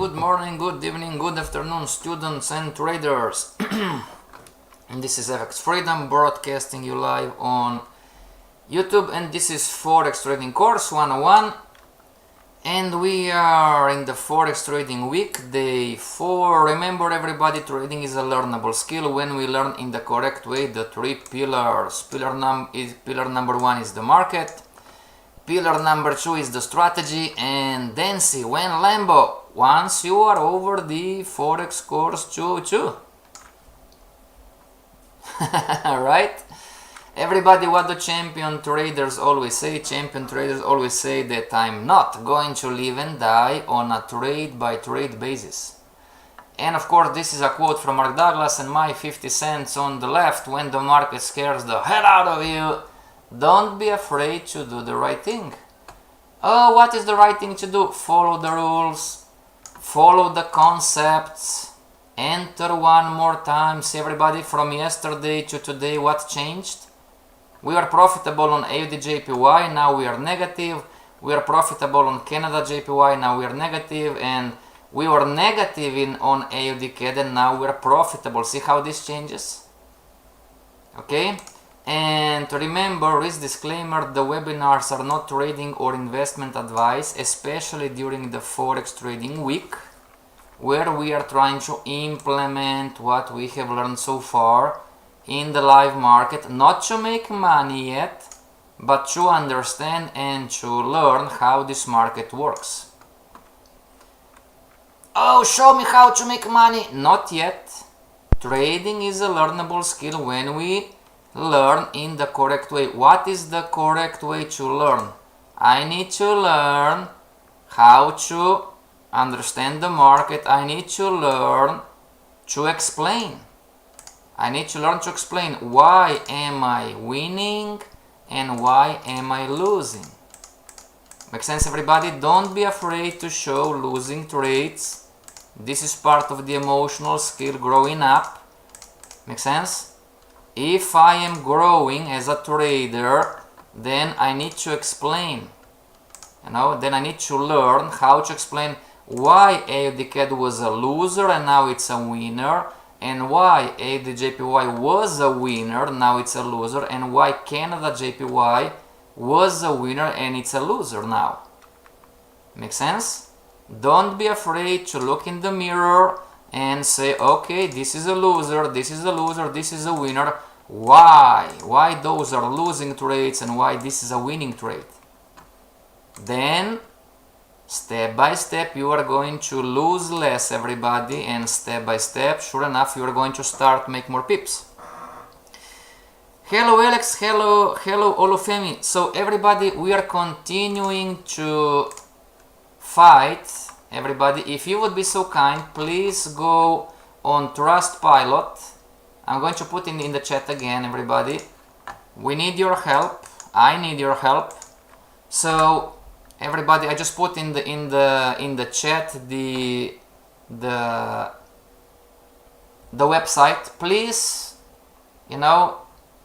good morning, good evening, good afternoon, students and traders. And this is FXFreedom broadcasting you live on YouTube, and this is Forex Trading Course 101. And we are in the Forex Trading Week, day 4. Remember everybody, trading is a learnable skill when we learn in the correct way the three pillars. Pillar number 1 is the market. Pillar number 2 is the strategy, and then see when Lambo, once you are over the Forex course 2. Right? Everybody, what the champion traders always say? Champion traders always say that I'm not going to live and die on a trade by trade basis. And of course this is a quote from Mark Douglas, and my 50 cents on the left: when the market scares the hell out of you, don't be afraid to do the right thing. Oh, what is the right thing to do? Follow the rules, follow the concepts, enter one more time. See everybody, from yesterday to today, what changed? We are profitable on AUD JPY, now we are negative. We are profitable on Canada JPY, now we are negative. And we were negative on AUD CAD, and now we are profitable. See how this changes? Okay? And remember, risk disclaimer, the webinars are not trading or investment advice, especially during the Forex Trading Week, where we are trying to implement what we have learned so far in the live market, not to make money yet, but to understand and to learn how this market works. Oh, show me how to make money. Not yet. Trading is a learnable skill when we learn in the correct way. What is the correct way to learn? I need to learn how to understand the market. I need to learn to explain. I need to learn to explain why am I winning and why am I losing. Make sense, everybody? Don't be afraid to show losing trades. This is part of the emotional skill growing up. Make sense? If I am growing as a trader, then I need to explain. Then I need to learn how to explain why AUD CAD was a loser and now it's a winner, and why AUD JPY was a winner, now it's a loser, and why Canada JPY was a winner and it's a loser now. Make sense? Don't be afraid to look in the mirror and say, okay, this is a loser, this is a loser, this is a winner. Why? Why those are losing trades and why this is a winning trade? Then, step by step, you are going to lose less, everybody, and step by step, sure enough, you are going to start make more pips. Hello Alex, hello Olufemi. So everybody, we are continuing to fight. Everybody, if you would be so kind, please go on Trustpilot. I'm going to put in the chat again, everybody. We need your help. I need your help. So everybody, I just put in the chat the website. Please,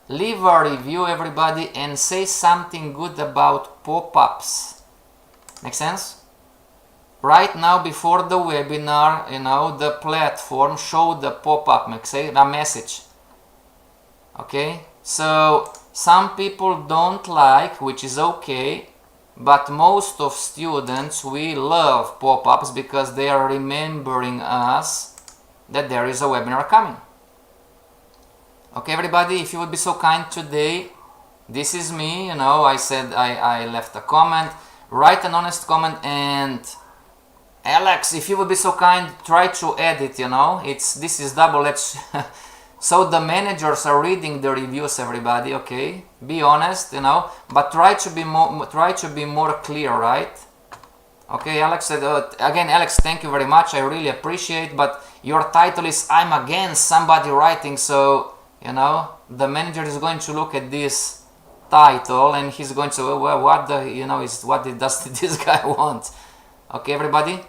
leave a review, everybody, and say something good about pop-ups. Make sense? Right now, before the webinar, the platform showed the pop-up, say a message. Okay? So, some people don't like, which is okay, but most of students, we love pop-ups because they are remembering us that there is a webinar coming. Okay, everybody, if you would be so kind today, this is me, I said I left a comment, write an honest comment, and Alex, if you would be so kind, try to edit, this is double-edged. So the managers are reading the reviews, everybody, okay? Be honest, but try to be more clear, right? Okay, Alex said, again, Alex, thank you very much, I really appreciate, but your title is I'm against somebody writing, so, the manager is going to look at this title and he's going to say, well, what does this guy want? Okay, everybody?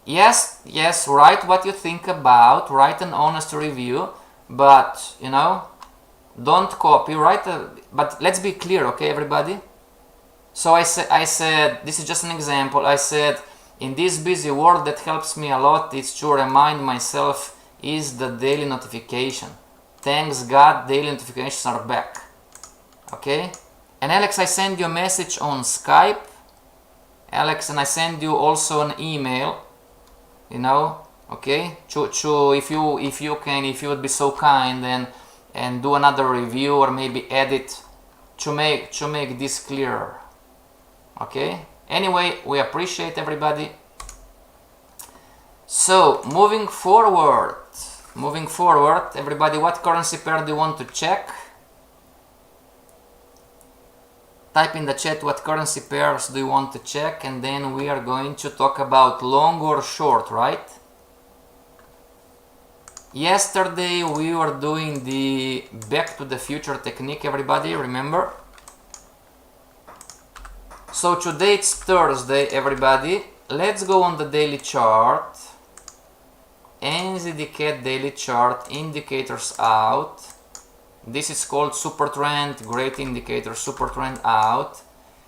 Yes, write what you think about, write an honest review, but, don't copy, but let's be clear, okay, everybody? So I said, this is just an example, I said, in this busy world, that helps me a lot is to remind myself is the daily notification. Thanks God, daily notifications are back. Okay? And Alex, I send you a message on Skype. Alex, and I send you also an email. You know, okay? If you would be so kind and do another review or maybe edit to make this clearer. Okay? Anyway, we appreciate everybody. So moving forward, everybody, what currency pair do you want to check? Type in the chat what currency pairs do you want to check, and then we are going to talk about long or short, right? Yesterday we were doing the back to the future technique, everybody, remember? So today it's Thursday, everybody. Let's go on the daily chart. NZD daily chart, indicators out. This is called super trend, great indicator, super trend out.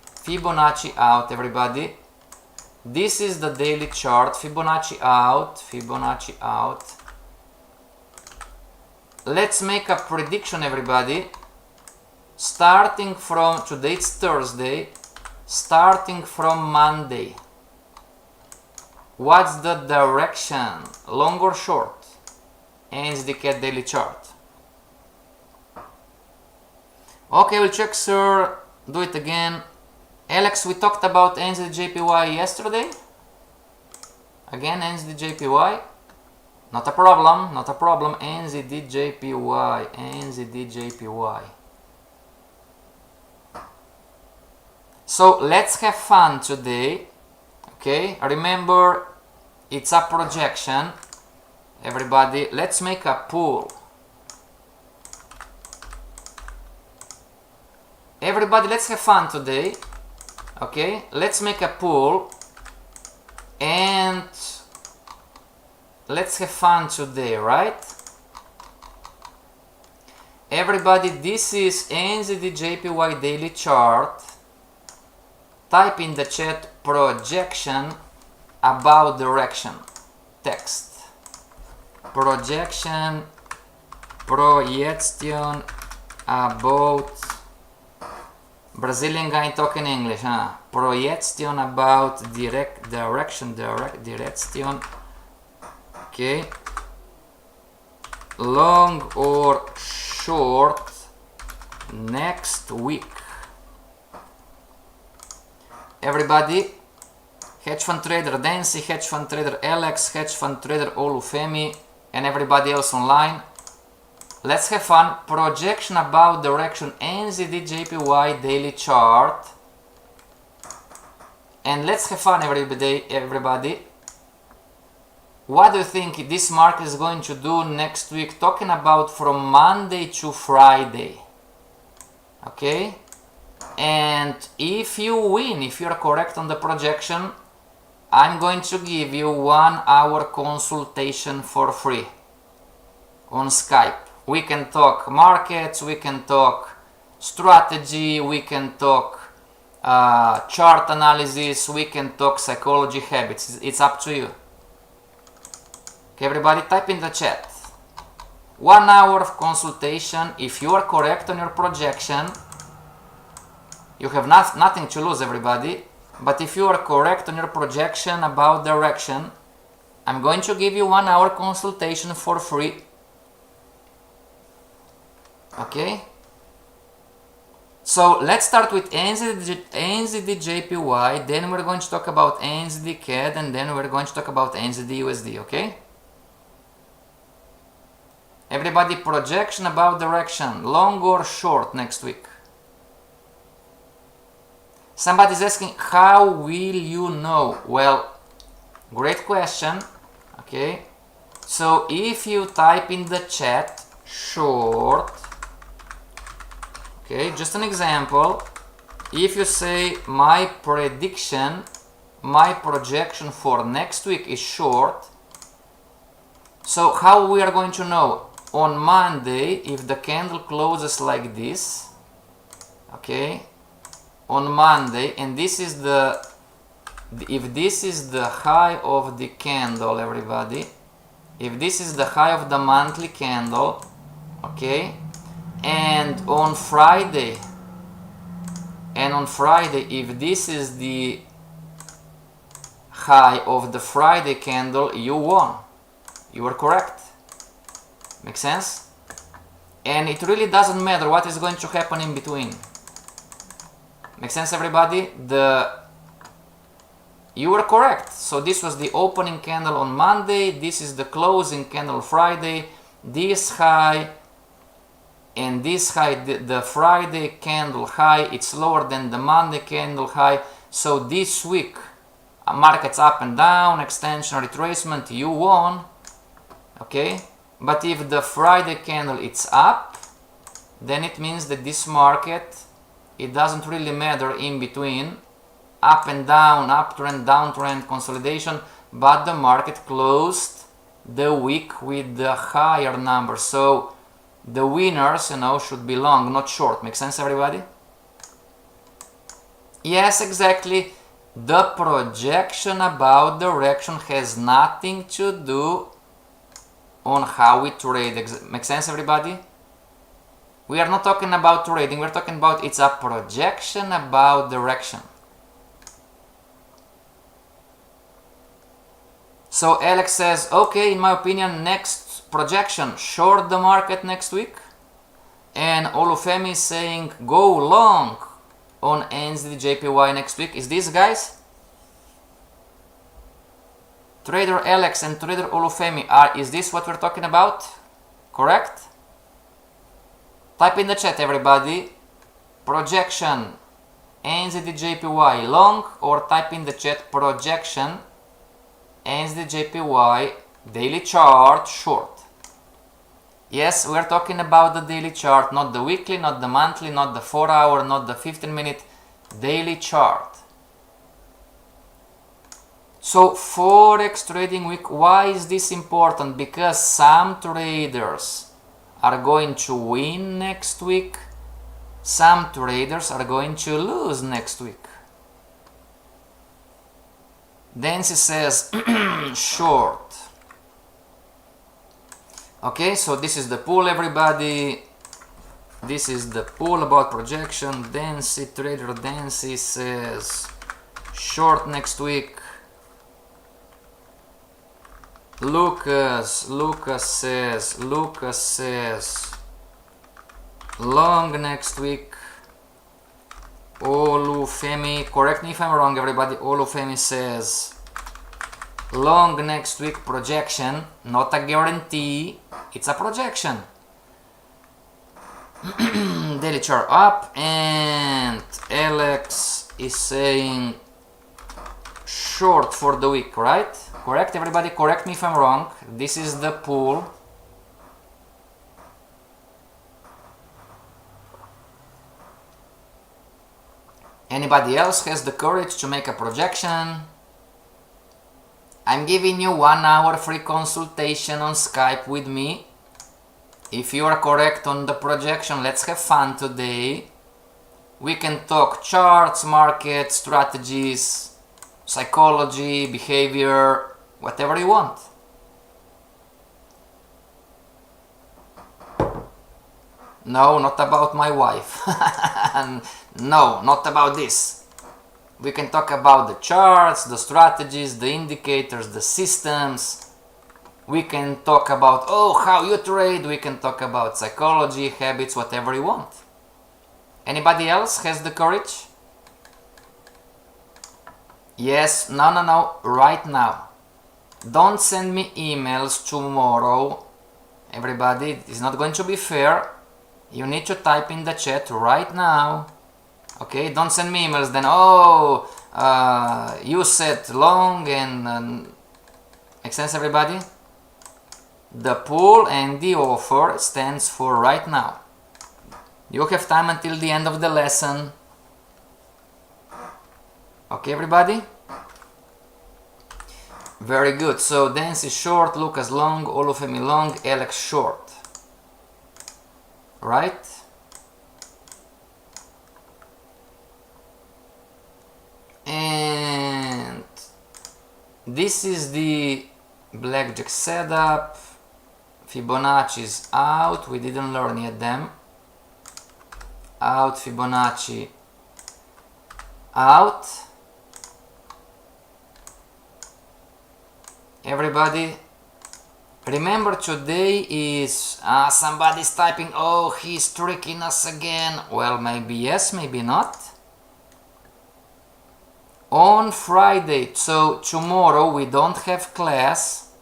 Fibonacci out, everybody. This is the daily chart, Fibonacci out, Fibonacci out. Let's make a prediction, everybody. Starting from, today it's Thursday, starting from Monday. What's the direction, long or short? NZD daily chart. Okay, we'll check, sir. Do it again. Alex, we talked about NZD-JPY yesterday. Again, NZD-JPY. Not a problem, not a problem. NZD-JPY, NZD-JPY. So let's have fun today. Okay, remember it's a projection. Everybody, let's make a pool. Everybody, let's have fun today. Okay, let's make a pool and let's have fun today, right? Everybody, this is NZD-JPY daily chart. Type in the chat projection about direction. Text. Projection about Brazilian guy talking English, huh? Projection about direction. Okay. Long or short next week. Everybody, hedge fund trader Dancy, hedge fund trader Alex, hedge fund trader Olufemi, and everybody else online. Let's have fun. Projection about direction, NZD-JPY daily chart. And let's have fun, everybody. What do you think this market is going to do next week? Talking about from Monday to Friday. Okay? And if you win, if you're correct on the projection, I'm going to give you 1 hour consultation for free on Skype. We can talk markets, we can talk strategy, we can talk chart analysis, we can talk psychology, habits. It's up to you. Okay, everybody, type in the chat. 1 hour of consultation. If you are correct on your projection, you have nothing to lose, everybody. But if you are correct on your projection about direction, I'm going to give you 1 hour consultation for free. Okay? So let's start with NZD-JPY, then we're going to talk about NZD-CAD, and then we're going to talk about NZD-USD, okay? Everybody, projection about direction, long or short next week? Somebody's asking, how will you know? Well, great question, okay? So if you type in the chat, short, okay, just an example. If you say my prediction, my projection for next week is short. So how we are going to know? On Monday, if the candle closes like this, okay, on Monday, and this is the if this is the high of the candle, everybody, if this is the high of the monthly candle, okay, and on Friday, if this is the high of the Friday candle, you won. You are correct. Make sense? And it really doesn't matter what is going to happen in between. Make sense, everybody? You were correct. So this was the opening candle on Monday. This is the closing candle Friday. This high and this high, the Friday candle high, it's lower than the Monday candle high. So this week, markets up and down, extension, retracement, you won. Okay? But if the Friday candle it's up, then it means that this market, it doesn't really matter in between, up and down, uptrend, downtrend, consolidation, but the market closed the week with the higher number. So the winners, you know, should be long, not short. Make sense, everybody? Yes, exactly. The projection about direction has nothing to do on how we trade. Make sense, everybody? We are not talking about trading, we're talking about it's a projection about direction. So Alex says, okay, in my opinion, next projection, short the market next week. And Olufemi is saying, go long on NZD-JPY next week. Is this, guys? Trader Alex and Trader Olufemi, is this what we're talking about? Correct? Type in the chat, everybody, projection NZD-JPY long, or type in the chat projection NZD-JPY daily chart short. Yes, we're talking about the daily chart, not the weekly, not the monthly, not the 4-hour, not the 15-minute, daily chart. So Forex trading week, why is this important? Because some traders are going to win next week, some traders are going to lose next week. Dancy says short. Okay, so this is the pool, everybody. This is the pool about projection. Dancy, Trader Dancy says short next week. Lucas says long next week. Olufemi, correct me if I'm wrong, everybody. Olufemi says long next week, projection, not a guarantee, it's a projection. Daily chart up, and Alex is saying short for the week, right? Correct, everybody? Correct me if I'm wrong. This is the pool. Anybody else has the courage to make a projection? I'm giving you 1 hour free consultation on Skype with me. If you are correct on the projection, let's have fun today. We can talk charts, market, strategies, psychology, behavior, whatever you want. No, not about my wife. No, not about this. We can talk about the charts, the strategies, the indicators, the systems. We can talk about, how you trade. We can talk about psychology, habits, whatever you want. Anybody else has the courage? Yes, no, right now. Don't send me emails tomorrow. Everybody, it's not going to be fair. You need to type in the chat right now. Okay, don't send me emails then, you said long and... Makes sense, everybody? The pool and the offer stands for right now. You have time until the end of the lesson. Okay, everybody? Very good. So Dancy short, Lucas long, Olufemi long, Alex short. Right? And This is the blackjack setup. Fibonacci is out. We didn't learn yet them. Out, Fibonacci out. Everybody, remember today is somebody's typing, oh, he's tricking us again. Well, maybe yes, maybe not. On Friday, so tomorrow we don't have class,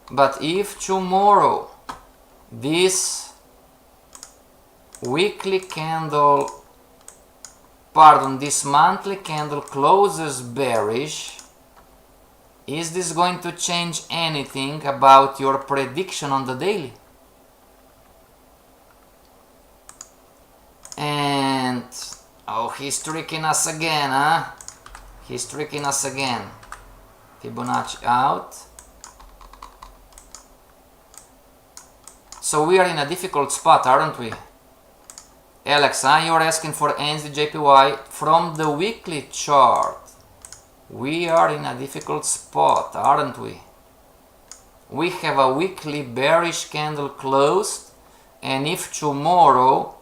but if tomorrow this weekly candle, this monthly candle closes bearish, is this going to change anything about your prediction on the daily? And oh, he's tricking us again, huh? He's tricking us again. Fibonacci out. So we are in a difficult spot, aren't we? Alex, you're asking for NZJPY from the weekly chart. We are in a difficult spot, aren't we? We have a weekly bearish candle closed, and if tomorrow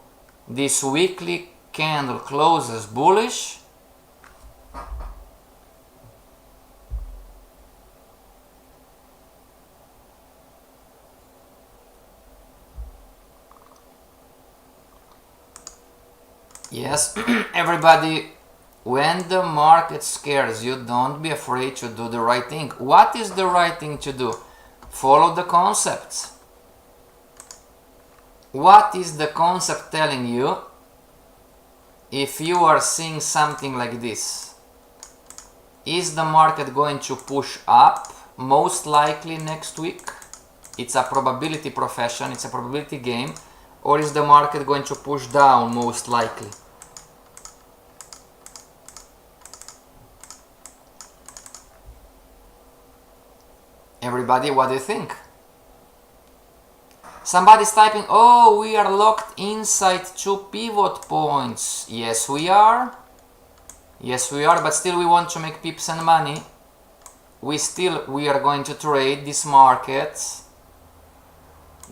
this weekly candle closes bullish, yes, everybody, when the market scares you, don't be afraid to do the right thing. What is the right thing to do? Follow the concepts. What is the concept telling you if you are seeing something like this? Is the market going to push up? Most likely next week. It's a probability profession, it's a probability game. Or is the market going to push down? Most likely. Everybody, what do you think? Somebody's typing, oh, we are locked inside 2 pivot points. Yes, we are. Yes, we are, but still we want to make pips and money. We are going to trade this market,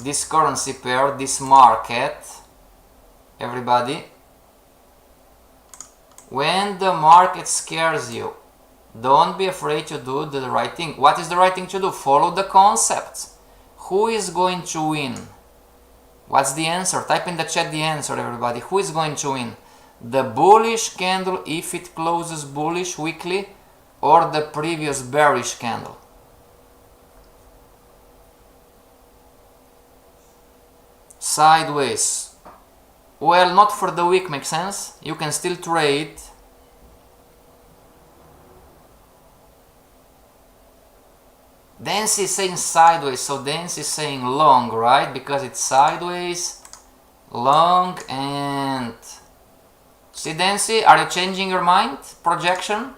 this currency pair, this market. Everybody. When the market scares you, don't be afraid to do the right thing. What is the right thing to do? Follow the concepts. Who is going to win? What's the answer? Type in the chat the answer, everybody. Who is going to win? The bullish candle, if it closes bullish weekly, or the previous bearish candle? Sideways. Well, not for the week, makes sense. You can still trade. Dancy is saying sideways, so Dancy is saying long, right? Because it's sideways, long, and... See, Dancy, are you changing your mind? Projection?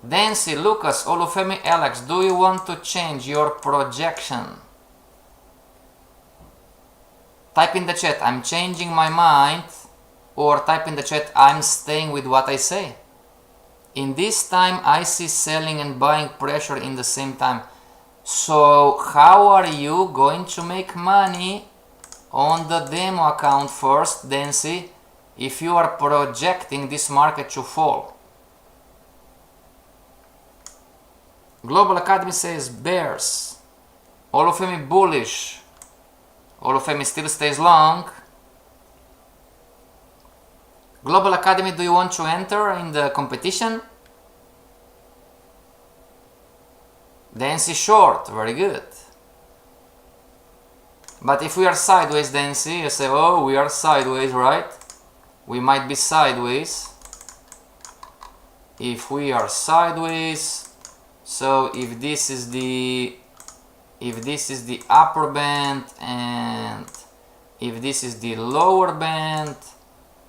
Dancy, Lucas, Olufemi, Alex, do you want to change your projection? Type in the chat, I'm changing my mind, or type in the chat, I'm staying with what I say. In this time, I see selling and buying pressure in the same time. So, how are you going to make money on the demo account first, Dancy, if you are projecting this market to fall? Global Academy says bears. Olufemi bullish. Olufemi still stays long. Global Academy, do you want to enter in the competition? Dancy short, very good. But if we are sideways, Dancy, you say, oh, we are sideways, right? We might be sideways. If we are sideways, so if this is the upper band and if this is the lower band,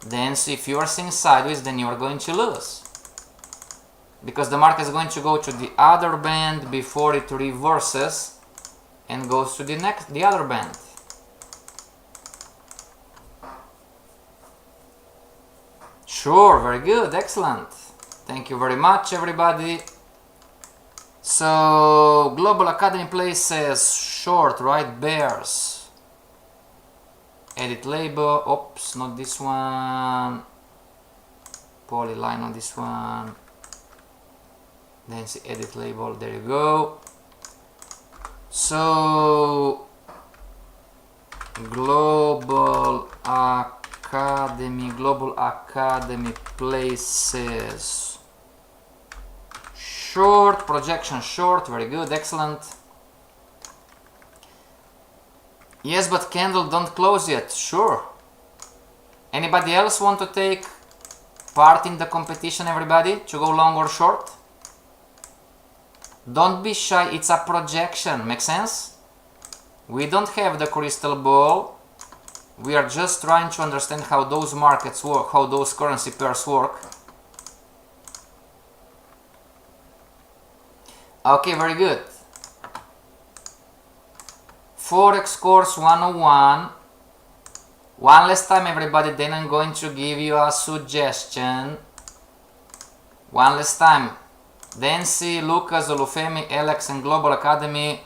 then if you are seeing sideways, then you are going to lose, because the market is going to go to the other band before it reverses and goes to the other band. Sure, very good, excellent. Thank you very much, everybody. So Global Academy places short, right? Bears. Edit label. Oops, not this one. Polyline on this one. Then see edit label. There you go. So Global Academy places short, projection short, very good, excellent. Yes, but candle don't close yet, sure. Anybody else want to take part in the competition, everybody, to go long or short? Don't be shy, it's a projection, make sense? We don't have the crystal ball. We are just trying to understand how those markets work, how those currency pairs work. Okay, very good. Forex course 101. One last time, everybody, then I'm going to give you a suggestion. One last time. Dancy, Lucas, Olufemi, Alex, and Global Academy.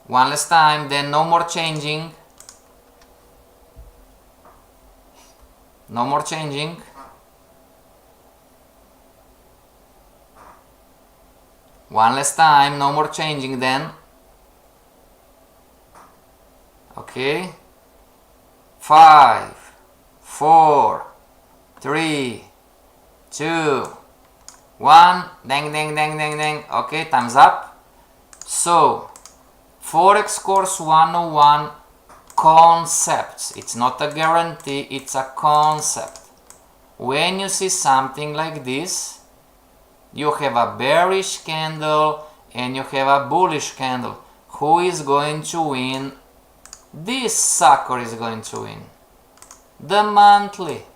One last time, then no more changing. No more changing. One last time, no more changing then. Okay. 5, 4, 3, 2, 1. Dang, dang, dang, dang, dang. Okay, time's up. So, Forex course 101 concepts. It's not a guarantee, it's a concept. When you see something like this, you have a bearish candle and you have a bullish candle. Who is going to win? This sucker is going to win. The monthly.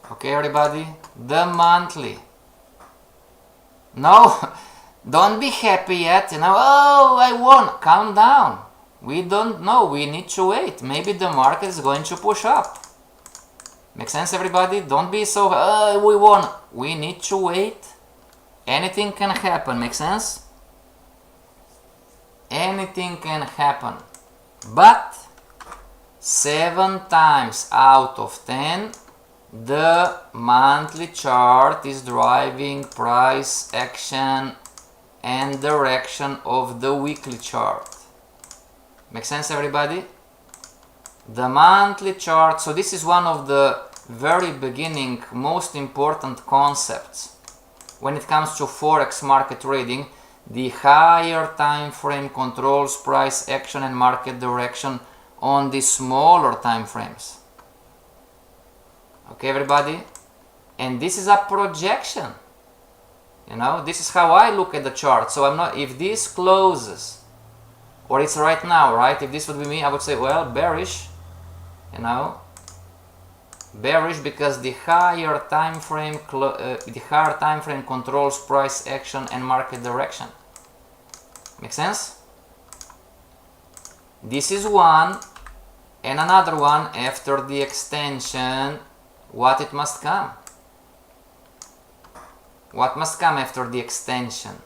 Okay, everybody? The monthly. No, don't be happy yet, you know, oh, I won. Calm down. We don't know, we need to wait. Maybe the market is going to push up. Make sense, everybody? Don't be so, oh, we won. We need to wait. Anything can happen, make sense? Anything can happen. But 7 times out of 10, the monthly chart is driving price action and direction of the weekly chart. Make sense, everybody? The monthly chart, so this is one of the very beginning most important concepts when it comes to Forex market trading. The higher time frame controls price action and market direction on the smaller time frames. Okay, everybody? And this is a projection. You know, this is how I look at the chart. So I'm not, if this closes, or it's right now, right? If this would be me, I would say, well, bearish, you know, bearish because the higher time frame controls price action and market direction. Make sense? This is one, and another one after the extension. What it must come? What must come after the extension?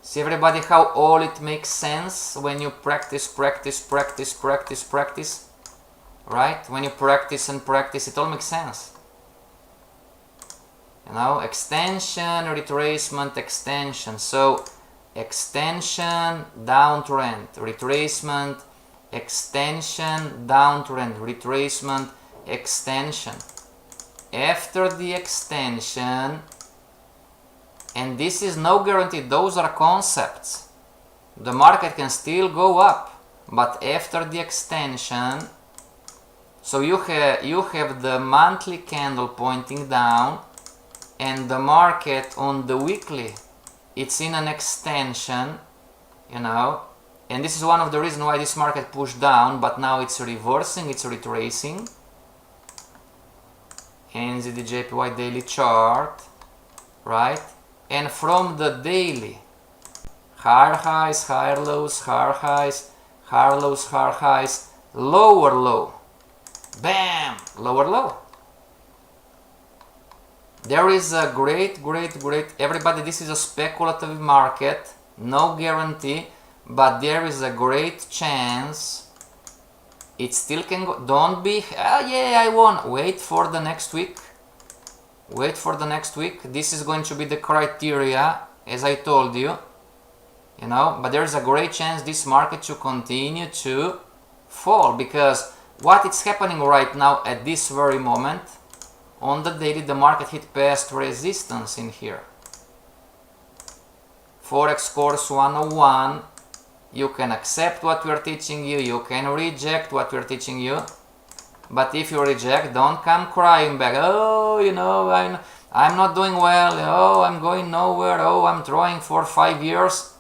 See, everybody, how all it makes sense when you practice, right? When you practice and practice, it all makes sense. You know, extension, retracement, extension. So, extension, downtrend, retracement, extension, downtrend, retracement, extension. After the extension, and this is no guarantee, those are concepts. The market can still go up, but after the extension, so you have the monthly candle pointing down, and the market on the weekly, it's in an extension, you know, and this is one of the reasons why this market pushed down, but now it's reversing, it's retracing. NZD/JPY daily chart, right? And from the daily, higher highs, higher lows, higher highs, higher lows, higher highs, lower low, bam, lower low. There is a great, everybody, this is a speculative market, no guarantee, but there is a great chance it still can go. Don't be, yeah, I won. Wait for the next week. Wait for the next week. This is going to be the criteria, as I told you, you know, but there's a great chance this market to continue to fall, because what is happening right now at this very moment, on the daily, the market hit past resistance in here. Forex course 101, you can accept what we are teaching you, you can reject what we are teaching you, but if you reject, don't come crying back, oh, you know, I'm not doing well, oh, I'm going nowhere, oh, I'm throwing for 5 years.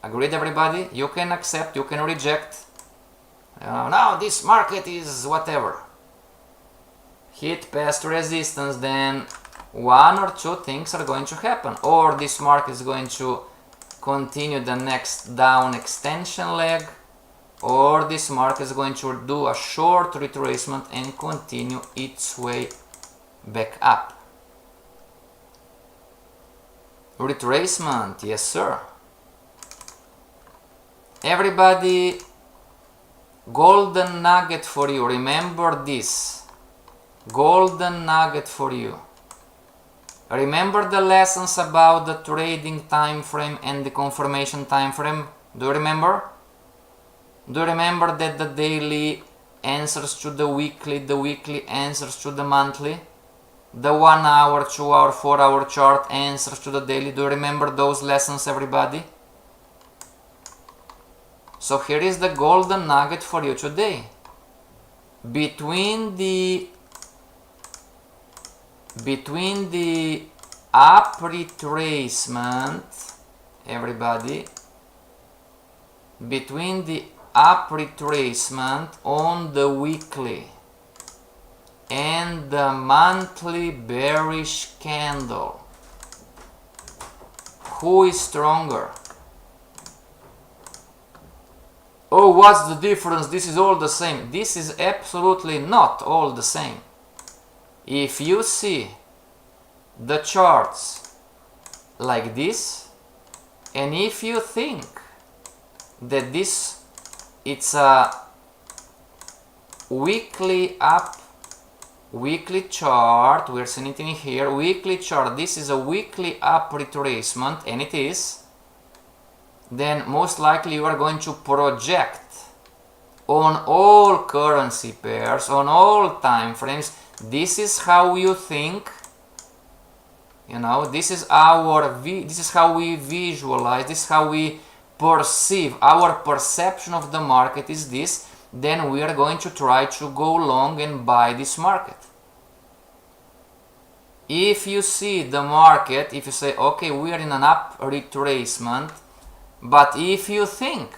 Agreed, everybody? You can accept, you can reject. Now this market is whatever. Hit past resistance, then one or two things are going to happen. Or this market is going to continue the next down extension leg, or this market is going to do a short retracement and continue its way back up. Retracement, yes sir. Everybody, golden nugget for you. Remember this. Golden nugget for you. Remember the lessons about the trading time frame and the confirmation time frame? Do you remember? Do you remember that the daily answers to the weekly answers to the monthly? The 1 hour, 2 hour, 4 hour chart answers to the daily. Do you remember those lessons, everybody? So here is the golden nugget for you today. Between the up retracement, everybody, between the up retracement on the weekly and the monthly bearish candle, who is stronger? Oh, what's the difference? This is all the same. This is absolutely not all the same. If you see the charts like this, and if you think that it's a weekly chart, we're seeing it in here, weekly chart, this is a weekly up retracement, and it is, then most likely you are going to project on all currency pairs, on all time frames. This is how you think, you know, this is how we visualize, this is how we perceive, our perception of the market is this. Then we are going to try to go long and buy this market. If you see the market, if you say, okay, we are in an up retracement, but if you think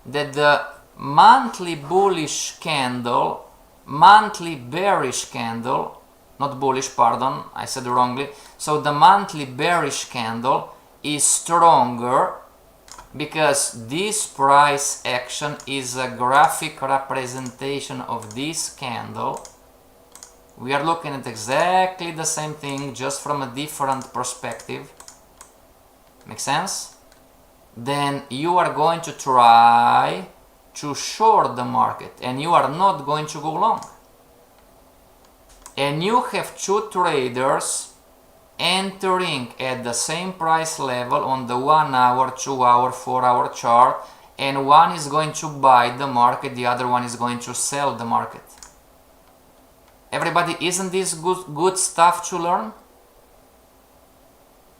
that the monthly bullish candle, monthly bearish candle, not bullish, pardon, I said wrongly, so the monthly bearish candle is stronger because this price action is a graphic representation of this candle. We are looking at exactly the same thing, just from a different perspective. Make sense? Then you are going to try to short the market and you are not going to go long. And you have two traders entering at the same price level on the 1 hour, 2 hour, 4 hour chart, and one is going to buy the market, the other one is going to sell the market. Everybody, isn't this good stuff to learn?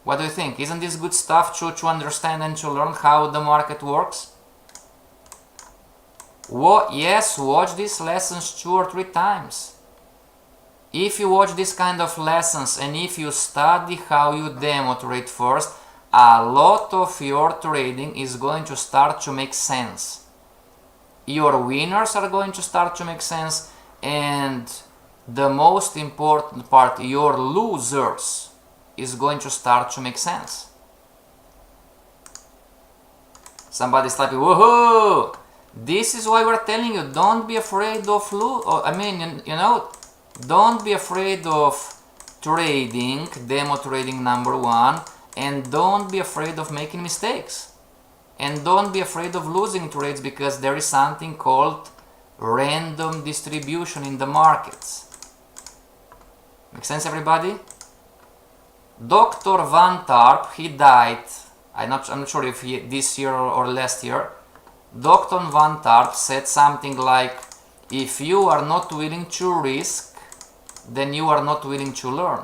What do you think? Isn't this good stuff to understand and to learn how the market works? Yes, watch these lessons 2 or 3 times. If you watch this kind of lessons and if you study how you demo trade first, a lot of your trading is going to start to make sense. Your winners are going to start to make sense, and the most important part, your losers, is going to start to make sense. Somebody's typing, woohoo! This is why we're telling you, don't be afraid of don't be afraid of trading, demo trading number 1, and don't be afraid of making mistakes. And don't be afraid of losing trades, because there is something called random distribution in the markets. Make sense, everybody? Dr. Van Tarp, he died. I'm not sure if this year or last year. Dr. Van Tarp said something like, if you are not willing to risk, then you are not willing to learn.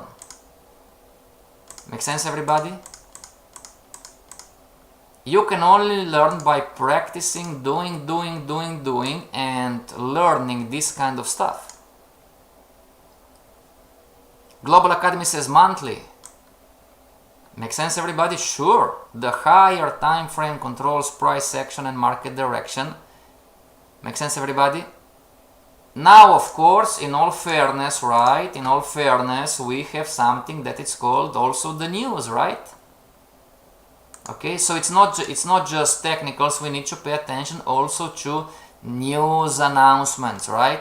Make sense, everybody? You can only learn by practicing, doing, and learning this kind of stuff. Global Academy says monthly. Make sense, everybody? Sure. The higher time frame controls price action and market direction. Make sense, everybody? Now, of course, in all fairness, right? In all fairness, we have something that is called also the news, right? Okay, so it's not just technicals. We need to pay attention also to news announcements, right?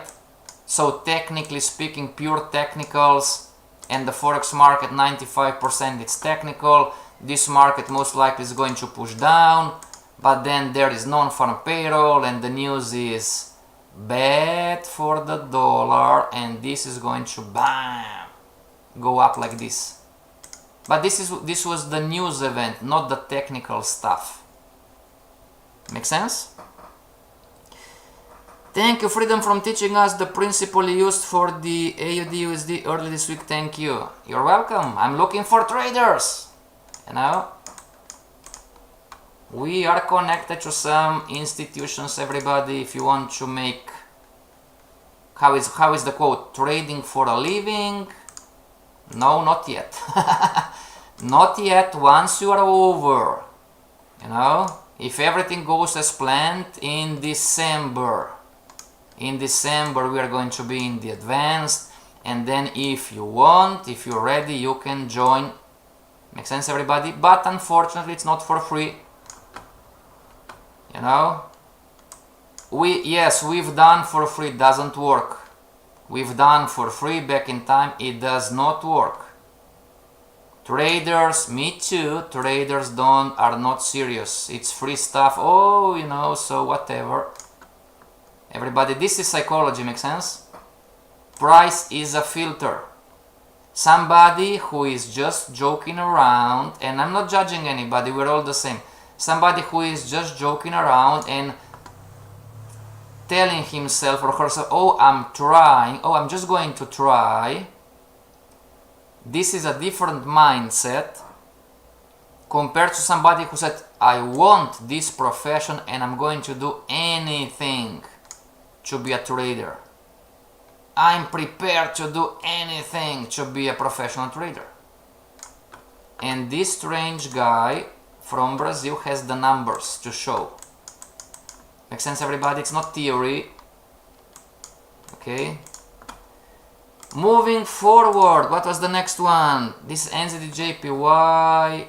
So technically speaking, pure technicals, and the Forex market 95% it's technical. This market most likely is going to push down, but then there is non-farm payroll and the news is bad for the dollar, and this is going to bam go up like this. But this was the news event, not the technical stuff. Make sense? Thank you, Freedom, from teaching us the principle used for the AUD USD early this week. Thank you. You're welcome. I'm looking for traders. You know, we are connected to some institutions, everybody. If you want to make, how is the quote, trading for a living? No, not yet. Not yet. Once you are over, you know, if everything goes as planned, in December we are going to be in the advanced, and then if you want, if you're ready, you can join. Make sense, everybody? But unfortunately it's not for free, you know. We've done for free, doesn't work. We've done for free back in time, it does not work. Traders, me too, traders are not serious. It's free stuff, oh, you know, so whatever. Everybody, this is psychology, makes sense? Price is a filter. Somebody who is just joking around, and I'm not judging anybody, we're all the same. Somebody who is just joking around and telling himself or herself, oh, I'm just going to try. This is a different mindset compared to somebody who said, I want this profession and I'm going to do anything to be a trader. I'm prepared to do anything to be a professional trader. And this strange guy from Brazil has the numbers to show. Make sense, everybody? It's not theory. Okay. Moving forward, what was the next one? This NZD-JPY.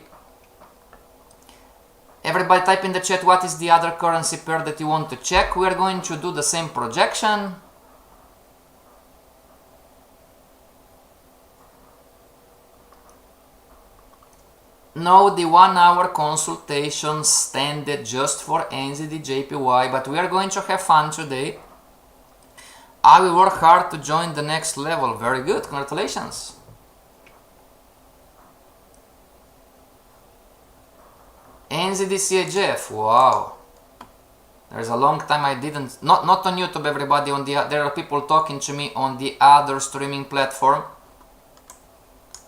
Everybody type in the chat what is the other currency pair that you want to check. We are going to do the same projection. No, the 1 hour consultation standard just for NZD-JPY, but we are going to have fun today. I will work hard to join the next level. Very good, congratulations. NZD-CHF, wow. There's a long time I didn't, not on YouTube, everybody, there are people talking to me on the other streaming platform.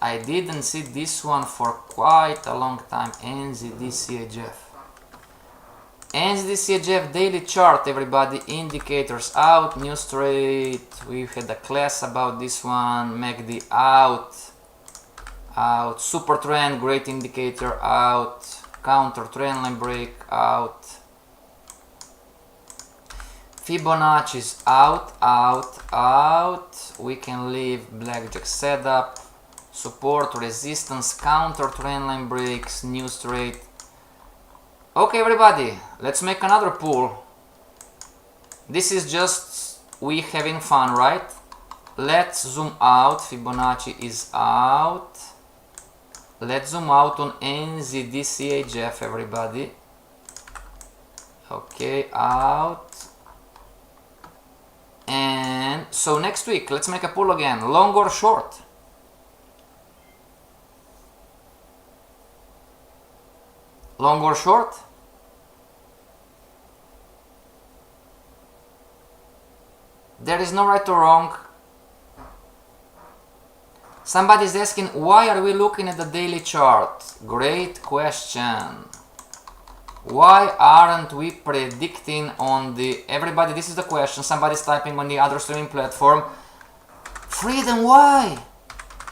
I didn't see this one for quite a long time. NZD-CHF. NZD-CHF daily chart, everybody. Indicators out, news trade. We had a class about this one. MACD out. Super trend, great indicator out. Counter trend line break out. Fibonacci is out. We can leave blackjack setup. Support, resistance, counter trend line breaks, news trade. Okay, everybody, let's make another pool. This is just we having fun, right? let's zoom out. Fibonacci is out. Let's zoom out on NZDCHF, everybody. Okay, out. And so next week, let's make a poll again. Long or short? Long or short? There is no right or wrong. Somebody is asking, why are we looking at the daily chart? Great question. Why aren't we predicting on the... Everybody, this is the question. Somebody's typing on the other streaming platform. Freedom, why?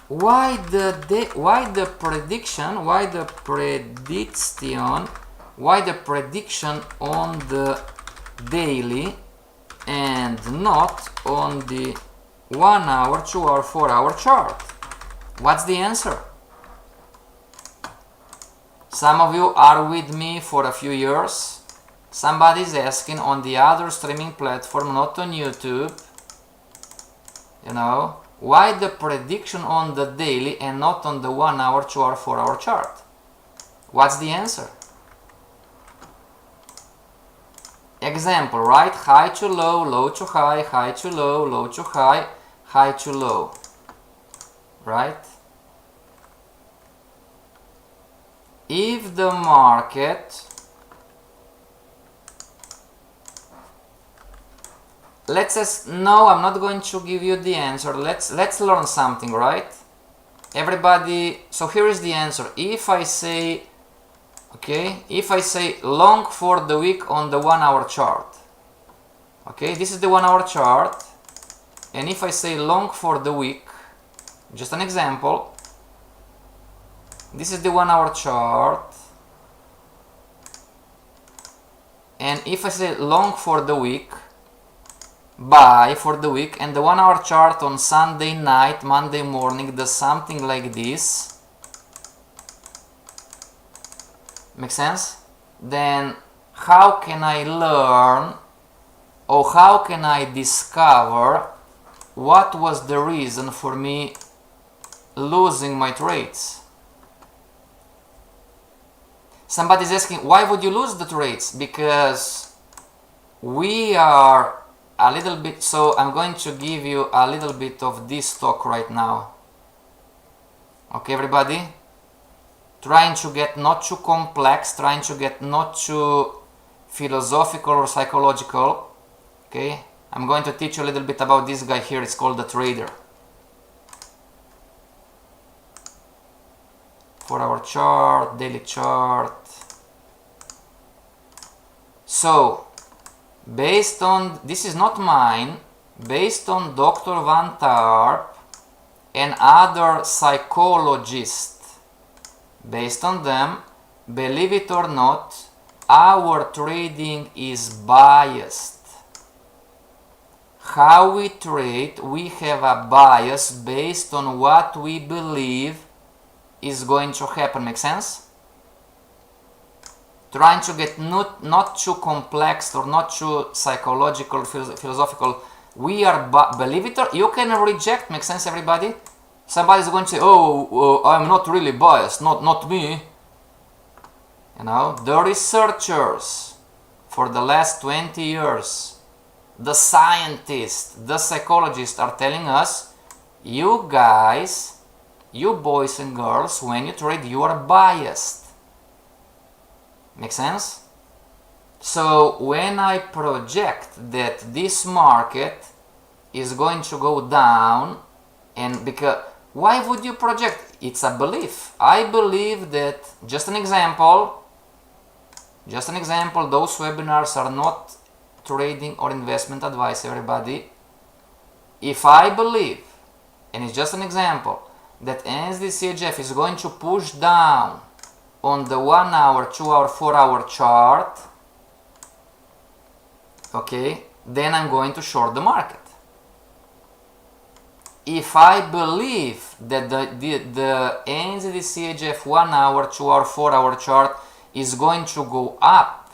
Why the prediction on the daily and not on the 1 hour, 2 hour, 4 hour chart? What's the answer? Some of you are with me for a few years. Somebody's asking on the other streaming platform, not on YouTube, you know, why the prediction on the daily and not on the 1 hour, 2 hour, 4 hour chart? What's the answer? Example, right? High to low, low to high, high to low, low to high, high to low, right? If the market, let's say, no, I'm not going to give you the answer. Let's learn something, right? Everybody, so here is the answer. If I say, okay, if I say long for the week on the 1 hour chart, okay, this is the 1 hour chart, and if I say long for the week, just an example, this is the 1 hour chart, and if I say long for the week, buy for the week, and the 1 hour chart on Sunday night, Monday morning does something like this, make sense? Then how can I learn, or how can I discover what was the reason for me losing my trades? Somebody's asking, why would you lose the trades? Because we are a little bit, so I'm going to give you a little bit of this talk right now. Okay, everybody? Trying to get not too complex, trying to get not too philosophical or psychological. Okay, I'm going to teach you a little bit about this guy here. It's called the trader. 4 hour chart, daily chart. So, based on, this is not mine, based on Dr. Van Tarp and other psychologists, based on them, believe it or not, our trading is biased. How we trade, we have a bias based on what we believe is going to happen. Make sense? Trying to get not too complex or not too psychological, philosophical. We are, believe it or you can reject. Make sense, everybody? Somebody's going to say, oh, I'm not really biased, not me. You know, the researchers for the last 20 years, the scientists, the psychologists are telling us, you guys, you boys and girls, when you trade, you are biased. Make sense? So when I project that this market is going to go down, and because, why would you project? It's a belief. I believe that, just an example, those webinars are not trading or investment advice, everybody. If I believe, and it's just an example, that NZDCHF is going to push down on the 1 hour, 2 hour, 4 hour chart, okay, then I'm going to short the market. If I believe that the NZDCHF 1 hour, 2 hour, 4 hour chart is going to go up,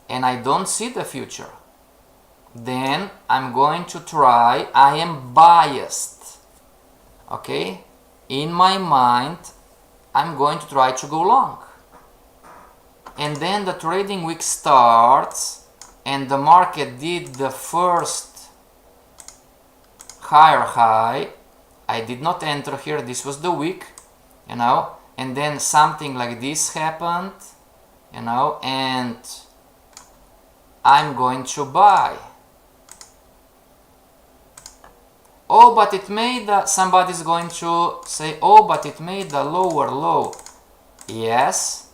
and I don't see the future, then I'm going to try, I am biased, okay? In my mind, I'm going to try to go long. And then the trading week starts and the market did the first higher high. I did not enter here, this was the week, you know, and then something like this happened, you know, and I'm going to buy. Oh, but it made somebody's going to say, oh, but it made a lower low. Yes.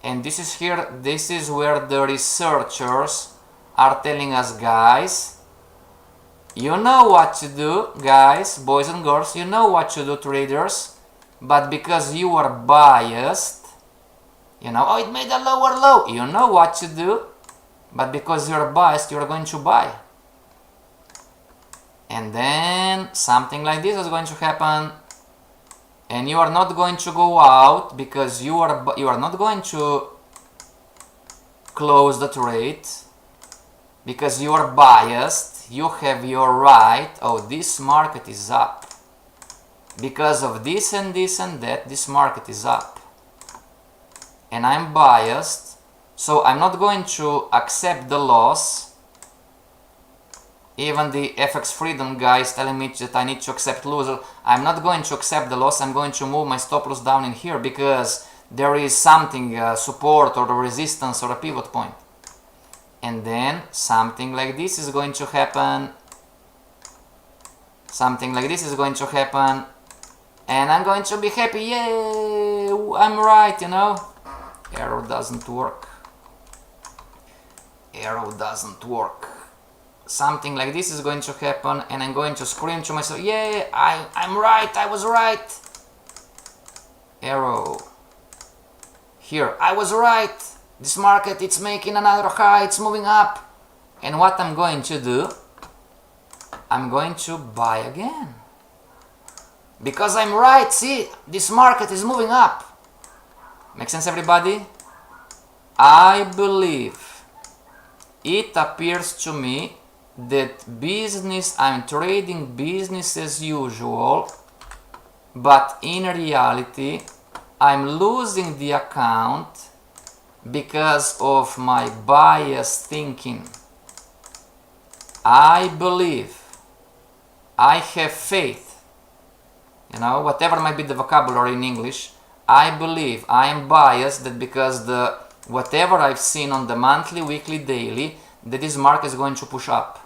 And this is here, this is where the researchers are telling us, guys, you know what to do, guys, boys and girls, you know what to do, traders, but because you are biased, you know, oh, it made a lower low, you know what to do, but because you're biased, you're going to buy. And then something like this is going to happen, and you are not going to go out because you are not going to close the trade because you are biased. You have your right. Oh, this market is up because of this and this and that. This market is up, and I'm biased, so I'm not going to accept the loss. Even the FXFreedom guy is telling me that I need to accept loser. I'm not going to accept the loss. I'm going to move my stop loss down in here because there is something, support or resistance or a pivot point. And then something like this is going to happen. Something like this is going to happen. And I'm going to be happy. Yay! I'm right, you know. Arrow doesn't work. Arrow doesn't work. Something like this is going to happen, and I'm going to scream to myself, yeah, I'm right, I was right. Arrow. Here, I was right. This market, it's making another high, it's moving up. And what I'm going to do, I'm going to buy again. Because I'm right, see, this market is moving up. Make sense, everybody? I believe, it appears to me that business, I'm trading business as usual, but in reality I'm losing the account because of my biased thinking. I believe, I have faith, you know, whatever might be the vocabulary in English, I believe, I am biased that because the whatever I've seen on the monthly, weekly, daily, that this market is going to push up.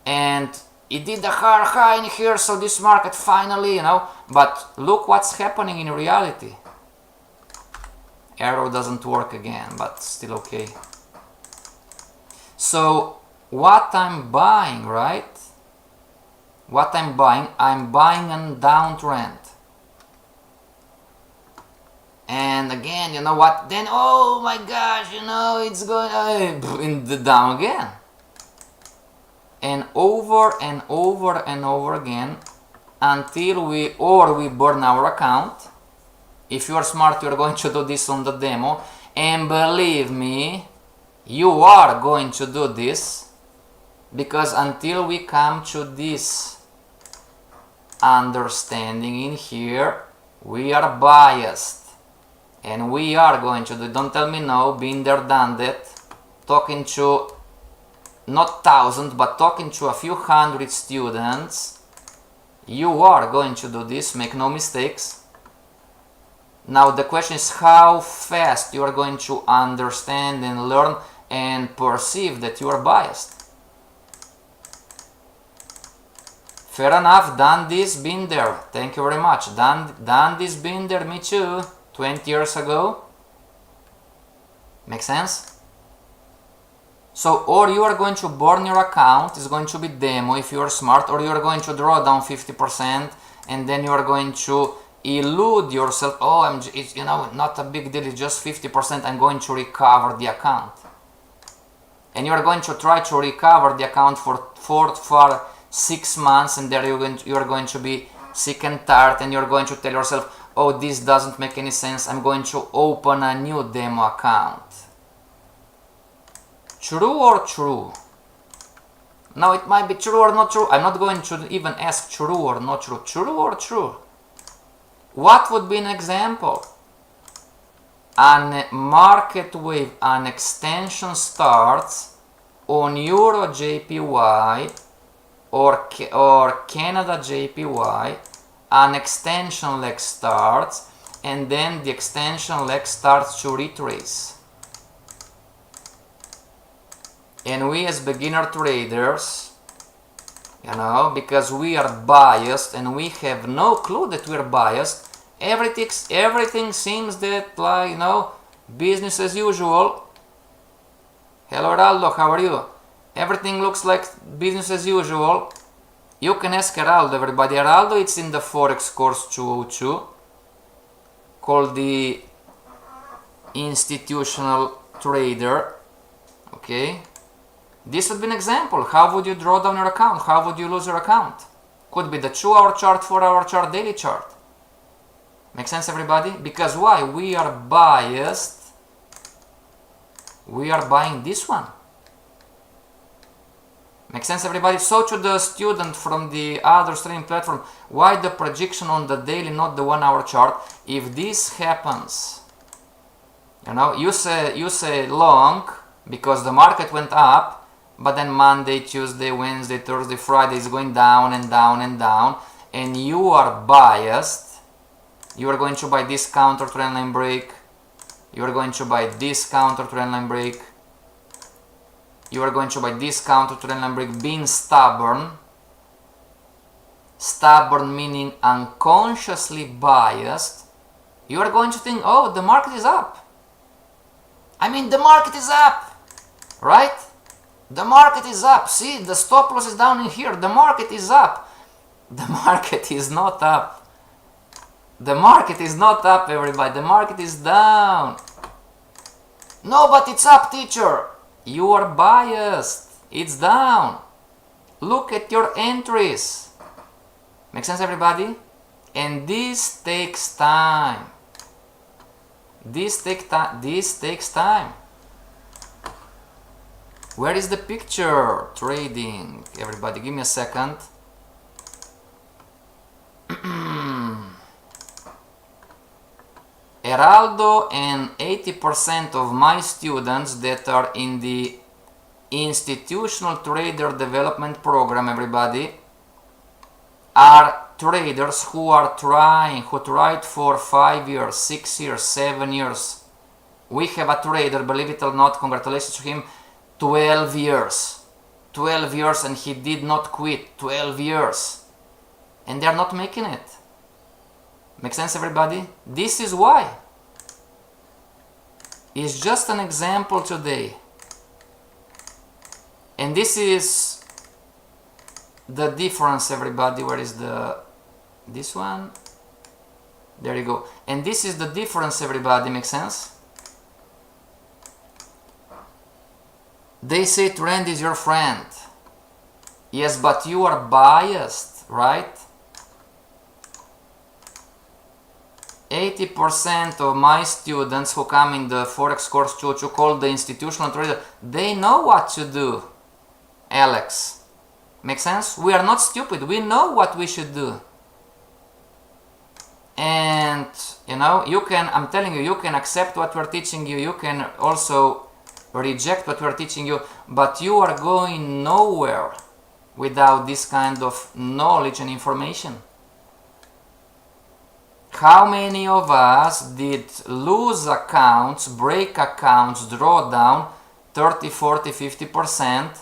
And it did the hard high in here, so this market finally, you know, but look what's happening in reality. Arrow doesn't work again, but still okay. So what I'm buying, right? What I'm buying a downtrend. And again, you know what? Then, oh my gosh, you know, it's going in the down again. And over and over and over again until we burn our account. If you are smart, you are going to do this on the demo, and believe me, you are going to do this, because until we come to this understanding in here, we are biased, and we are going to do, don't tell me no, been there, done that, talking to not thousands, but talking to a few hundred students, you are going to do this, make no mistakes. Now the question is how fast you are going to understand and learn and perceive that you are biased. Fair enough, done this, been there, thank you very much. Done this, been there, me too, 20 years ago. Make sense? So, or you are going to burn your account, it's going to be demo if you are smart, or you are going to draw down 50% and then you are going to elude yourself. Oh, it's, you know, not a big deal, it's just 50%, I'm going to recover the account. And you are going to try to recover the account for 6 months, and there you are going to be sick and tired, and you are going to tell yourself, oh, this doesn't make any sense, I'm going to open a new demo account. True or true? Now it might be true or not true. I'm not going to even ask true or not true. True or true? What would be an example? An market wave, an extension starts on Euro JPY or Canada JPY. An extension leg starts, and then the extension leg starts to retrace. And we as beginner traders, because we are biased and we have no clue that we're biased, everything seems that, business as usual. Hello Heraldo, how are you? Everything looks like business as usual. You can ask Heraldo, everybody. Heraldo, it's in the Forex course 202, called the Institutional Trader. Okay? This would be an example. How would you draw down your account? How would you lose your account? Could be the 2-hour chart, 4-hour chart, daily chart. Make sense, everybody? Because why? We are biased. We are buying this one. Make sense, everybody? So to the student from the other streaming platform, why the projection on the daily, not the 1-hour chart? If this happens, you say long because the market went up, but then Monday, Tuesday, Wednesday, Thursday, Friday is going down and down and down, and you are biased. You are going to buy this counter trend line break. You are going to buy this counter trend line break. You are going to buy this counter trend line break, being stubborn. Stubborn meaning unconsciously biased. You are going to think, oh, the market is up. The market is up, right? The market is up. See, the stop loss is down in here. The market is up. The market is not up. The market is not up, everybody. The market is down. No, but it's up, teacher. You are biased. It's down. Look at your entries. Make sense, everybody? And this takes time. This takes time. Where is the picture? Trading. Everybody, give me a second. Heraldo and 80% of my students that are in the Institutional Trader Development Program, everybody, are traders who tried for 5 years, 6 years, 7 years. We have a trader, believe it or not, congratulations to him, 12 years. 12 years, and he did not quit. 12 years. And they are not making it. Make sense, everybody? This is why. It's just an example today. And this is the difference, everybody. Where is this one? There you go. And this is the difference, everybody. Make sense? They say trend is your friend. Yes, but you are biased, right? 80% of my students who come in the Forex course to call the institutional trader, they know what to do, Alex. Make sense? We are not stupid. We know what we should do. And, you can, I'm telling you, you can accept what we're teaching you. You can also reject what we're teaching you. But you are going nowhere without this kind of knowledge and information. How many of us did lose accounts, break accounts, draw down 30, 40, 50%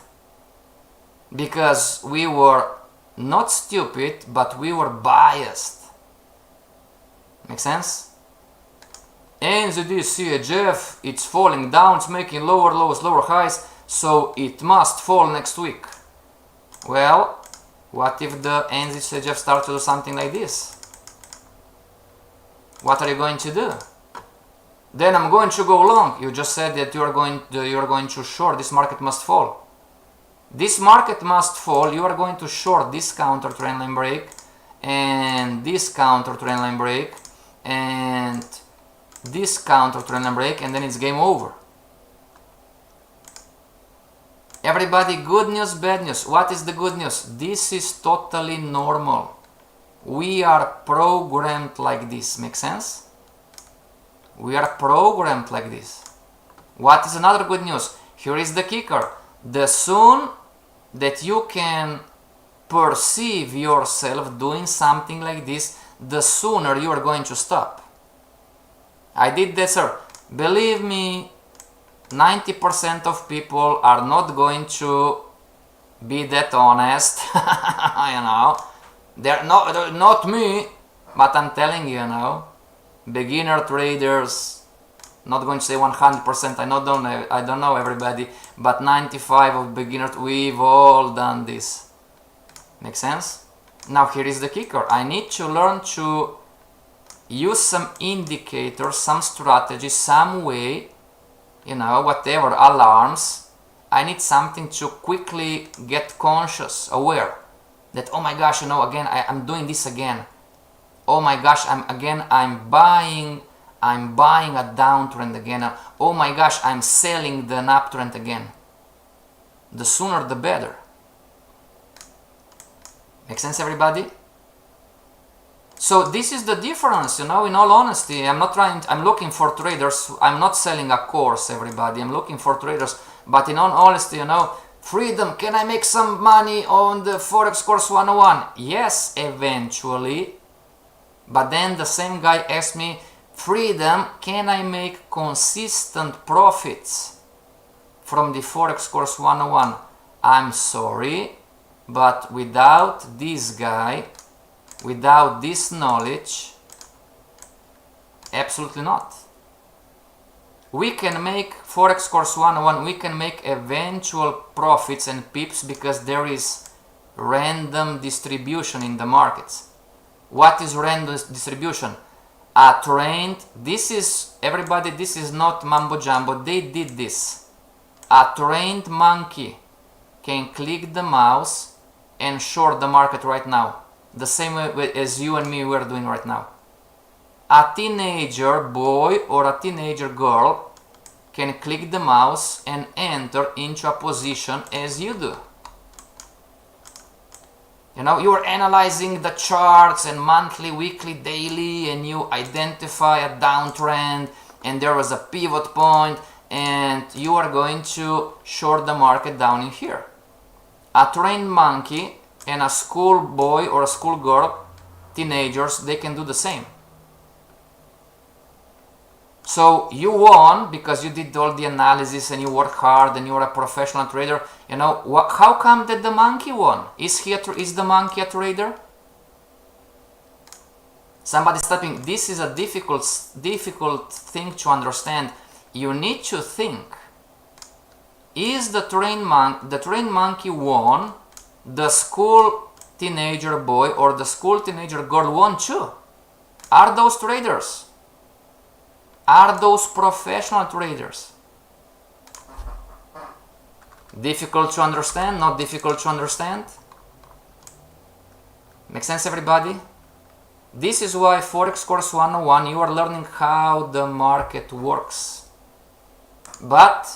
because we were not stupid, but we were biased? Make sense? NZD CHF, it's falling down, it's making lower lows, lower highs, so it must fall next week. Well, what if the NZD CHF starts to do something like this? What are you going to do? Then I'm going to go long. You just said that you are going to short. This market must fall. This market must fall. You are going to short this counter trend line break and this counter trend line break and this counter trend line break, and then it's game over. Everybody, good news, bad news. What is the good news? This is totally normal. We are programmed like this. Make sense? We are programmed like this. What is another good news? Here is the kicker. The soon that you can perceive yourself doing something like this, the sooner you are going to stop. I did that, sir. Believe me, 90% of people are not going to be that honest. You know, they're not me, but I'm telling you, you know, beginner traders, not going to say 100%, I don't know everybody, but 95 of beginners, we've all done this. Make sense? Now here is the kicker. I need to learn to use some indicators, some strategy, some way, you know, whatever, alarms. I need something to quickly get conscious, aware that, oh my gosh, you know, again, I'm doing this again. Oh my gosh, I'm buying a downtrend again. Oh my gosh, I'm selling the uptrend again. The sooner the better. Make sense, everybody? So this is the difference, you know, in all honesty. I'm looking for traders. I'm not selling a course, everybody. I'm looking for traders. But in all honesty, you know, Freedom, can I make some money on the Forex course 101? Yes, eventually. But then the same guy asked me, Freedom, can I make consistent profits from the Forex course 101? I'm sorry, but without this guy, without this knowledge, absolutely not. We can make Forex course 101, we can make eventual profits and pips because there is random distribution in the markets. What is random distribution? A trained, this is, everybody, this is not mambo jumbo, they did this. A trained monkey can click the mouse and short the market right now. The same way as you and me were doing right now. A teenager boy or a teenager girl can click the mouse and enter into a position as you do. You know, you're analyzing the charts and monthly, weekly, daily, and you identify a downtrend and there was a pivot point and you are going to short the market down in here. A trained monkey and a school boy or a school girl, teenagers, they can do the same. So you won because you did all the analysis and you worked hard and you are a professional trader. You know, how come that the monkey won? Is the monkey a trader? Somebody's typing, this is a difficult thing to understand. You need to think. Is the trained monkey won? The school teenager boy or the school teenager girl won too? Are those traders? Are those professional traders? Difficult to understand? Not difficult to understand? Make sense, everybody? This is why Forex Course 101, you are learning how the market works. But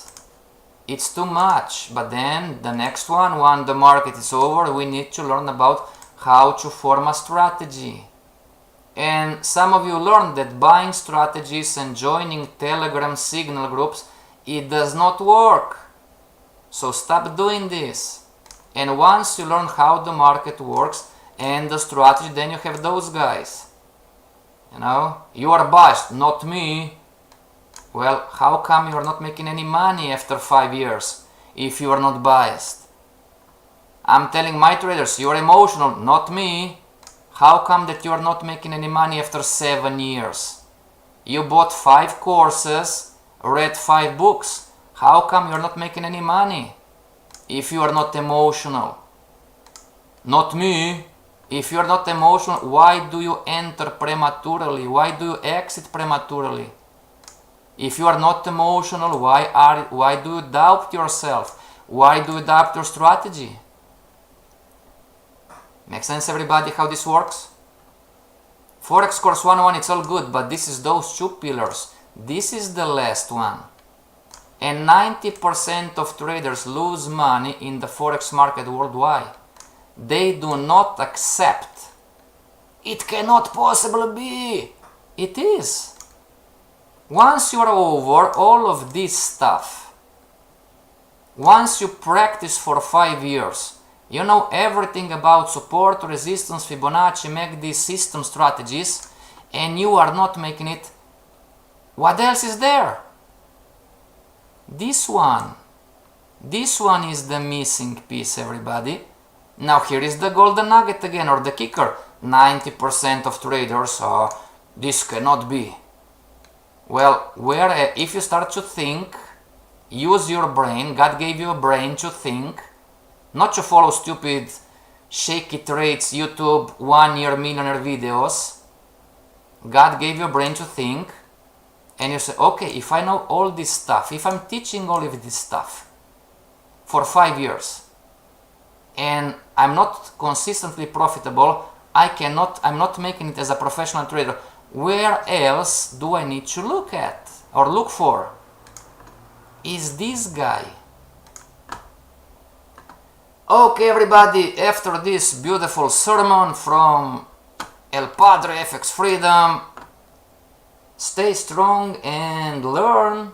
it's too much. But then the next one, when the market is over, we need to learn about how to form a strategy. And some of you learned that buying strategies and joining Telegram signal groups, it does not work. So stop doing this. And once you learn how the market works and the strategy, then you have those guys. You know, you are biased, not me. Well, how come you are not making any money after 5 years if you are not biased? I'm telling my traders, you are emotional, not me. How come that you are not making any money after 7 years? You bought 5 courses, read 5 books. How come you are not making any money if you are not emotional? Not me. If you are not emotional, why do you enter prematurely? Why do you exit prematurely? If you are not emotional, why do you doubt yourself? Why do you doubt your strategy? Make sense, everybody, how this works? Forex Course 101, it's all good, but this is those 2 pillars. This is the last one. And 90% of traders lose money in the Forex market worldwide. They do not accept. It cannot possibly be. It is. Once you are over all of this stuff, once you practice for 5 years, you know everything about support, resistance, Fibonacci, MACD, system strategies, and you are not making it, what else is there? This one is the missing piece, everybody. Now here is the golden nugget again, or the kicker. 90% of traders, this cannot be. Well, if you start to think, use your brain. God gave you a brain to think, not to follow stupid shaky trades, YouTube 1 year millionaire videos. God gave you a brain to think, and you say, okay, if I know all this stuff, if I'm teaching all of this stuff for 5 years, and I'm not consistently profitable, I'm not making it as a professional trader, where else do I need to look at or look for? Is this guy. Okay, everybody, after this beautiful sermon from El Padre FX Freedom, stay strong and learn